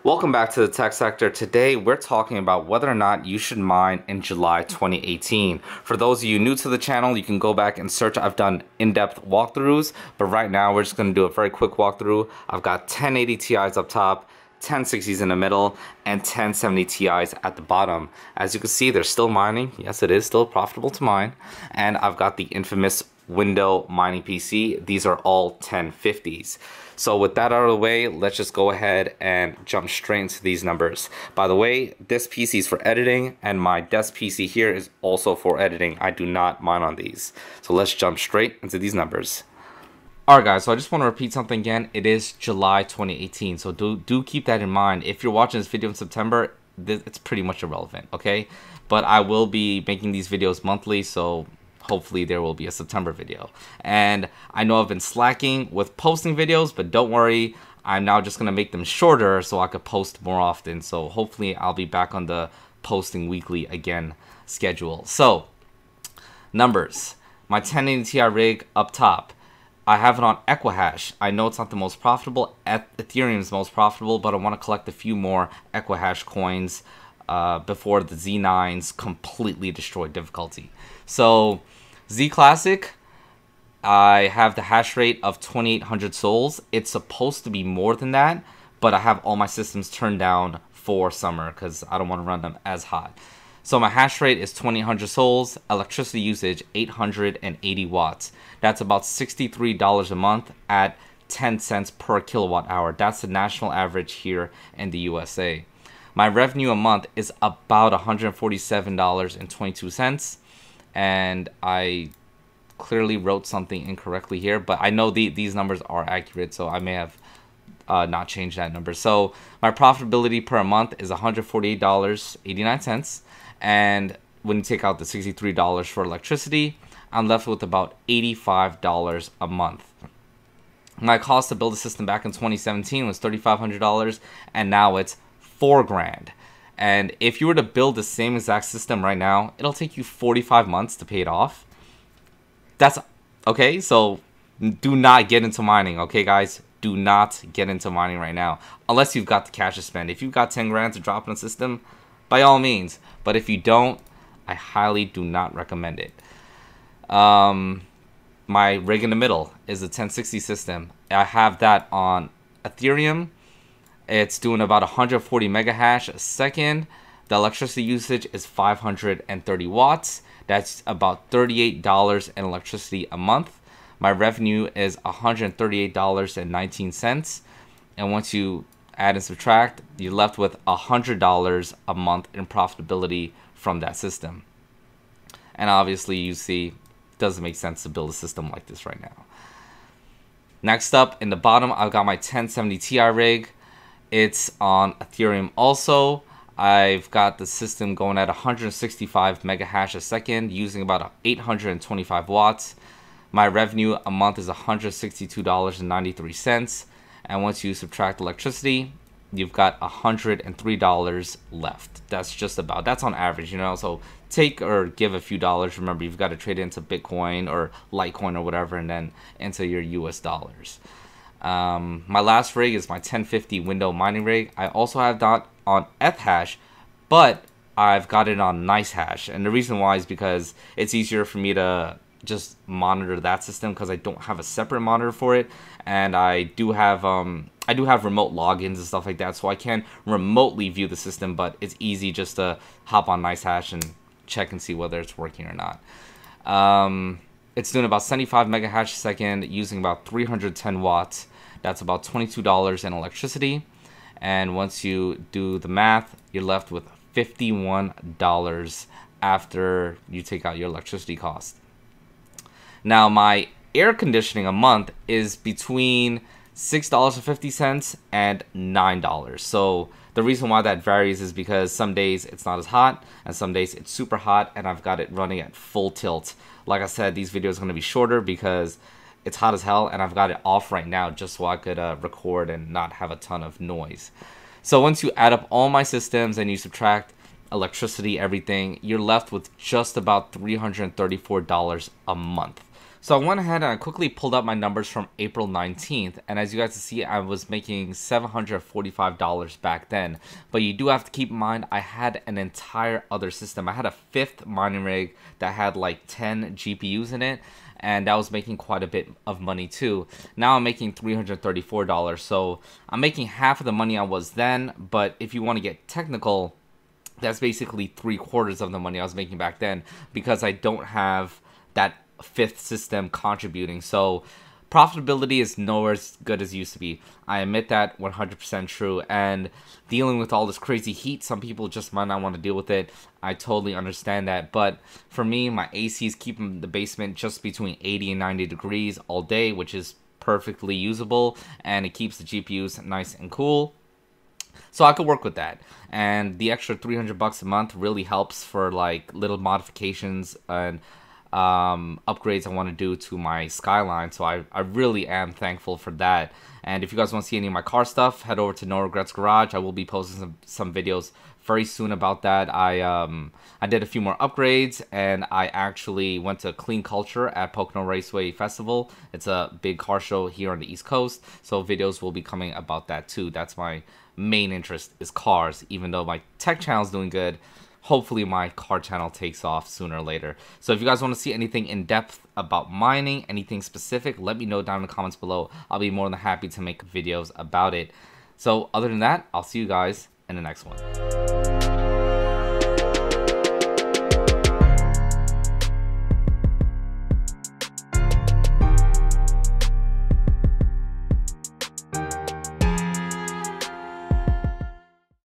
Welcome back to the tech sector. Today we're talking about whether or not you should mine in July 2018. For those of you new to the channel, you can go back and search. I've done in-depth walkthroughs, but right now we're just going to do a very quick walkthrough. I've got 1080 Ti's up top, 1060s in the middle, and 1070 Ti's at the bottom. As you can see, they're still mining. Yes, it is still profitable to mine. And I've got the infamous window mining PC. These are all 1050s. So with that out of the way, let's just go ahead and jump straight into these numbers. By the way, this PC is for editing, and my desk PC here is also for editing. I do not mine on these. So let's jump straight into these numbers. Alright guys, so I just want to repeat something again. It is July 2018, so do keep that in mind. If you're watching this video in September, it's pretty much irrelevant, okay? But I will be making these videos monthly, so hopefully there will be a September video. And I know I've been slacking with posting videos, but don't worry, I'm now just going to make them shorter so I could post more often. So hopefully I'll be back on the posting weekly again schedule. So, numbers. My 1080 Ti rig up top. I have it on Equihash. I know it's not the most profitable. Ethereum is the most profitable, but I want to collect a few more Equihash coins before the Z9s completely destroy difficulty. So Z Classic, I have the hash rate of 2800 souls. It's supposed to be more than that, but I have all my systems turned down for summer because I don't want to run them as hot. So my hash rate is 2800 souls, electricity usage 880 watts. That's about $63 a month at 10 cents per kilowatt hour. That's the national average here in the USA. My revenue a month is about $147.22. And I clearly wrote something incorrectly here, but I know these numbers are accurate, so I may have not changed that number. So my profitability per month is $148.89, and when you take out the $63 for electricity, I'm left with about $85 a month. My cost to build a system back in 2017 was $3,500, and now it's $4,000. And if you were to build the same exact system right now, it'll take you 45 months to pay it off. That's okay. So do not get into mining. Okay, guys, do not get into mining right now unless you've got the cash to spend. If you've got 10 grand to drop in a system, by all means. But if you don't, I highly do not recommend it. My rig in the middle is a 1060 system. I have that on Ethereum. It's doing about 140 megahash a second. The electricity usage is 530 watts. That's about $38 in electricity a month. My revenue is $138.19. And once you add and subtract, you're left with $100 a month in profitability from that system. And obviously you see, it doesn't make sense to build a system like this right now. Next up, in the bottom, I've got my 1070 Ti rig. It's on Ethereum also. I've got the system going at 165 megahash a second, using about 825 watts. My revenue a month is $162.93. And once you subtract electricity, you've got $103 left. That's on average, you know, so take or give a few dollars. Remember, you've got to trade it into Bitcoin or Litecoin or whatever, and then into your US dollars. My last rig is my 1050 window mining rig. I also have that on Ethash, but I've got it on NiceHash. And the reason why is because it's easier for me to just monitor that system because I don't have a separate monitor for it. And I do have remote logins and stuff like that, so I can remotely view the system, but it's easy just to hop on NiceHash and check and see whether it's working or not. It's doing about 75 megahash a second, using about 310 watts. That's about $22 in electricity. And once you do the math, you're left with $51 after you take out your electricity cost. Now, my air conditioning a month is between $6.50 and $9. So the reason why that varies is because some days it's not as hot and some days it's super hot, and I've got it running at full tilt. Like I said, these videos are going to be shorter because it's hot as hell, and I've got it off right now just so I could record and not have a ton of noise. So once you add up all my systems and you subtract electricity, everything, you're left with just about $334 a month. So I went ahead and I quickly pulled up my numbers from April 19th, and as you guys can see, I was making $745 back then. But you do have to keep in mind, I had an entire other system. I had a 5th mining rig that had like 10 GPUs in it, and that was making quite a bit of money too. Now I'm making $334, so I'm making half of the money I was then, but if you want to get technical, that's basically 3/4 of the money I was making back then, because I don't have that 5th system contributing. So profitability is nowhere as good as it used to be. I admit that, 100% true. And dealing with all this crazy heat, some people just might not want to deal with it. I totally understand that. But for me, my AC is keeping the basement just between 80 and 90 degrees all day, which is perfectly usable, and it keeps the GPUs nice and cool. So I could work with that, and the extra $300 a month really helps for like little modifications and upgrades I want to do to my Skyline. So I really am thankful for that. And if you guys want to see any of my car stuff, head over to No Regrets Garage. I will be posting some videos very soon about that. I did a few more upgrades, and I actually went to Clean Culture at Pocono Raceway Festival. It's a big car show here on the East Coast, so videos will be coming about that too. That's my main interest, is cars. Even though my tech channel is doing good, hopefully my car channel takes off sooner or later. So if you guys want to see anything in depth about mining, anything specific, let me know down in the comments below. I'll be more than happy to make videos about it. So other than that, I'll see you guys in the next one.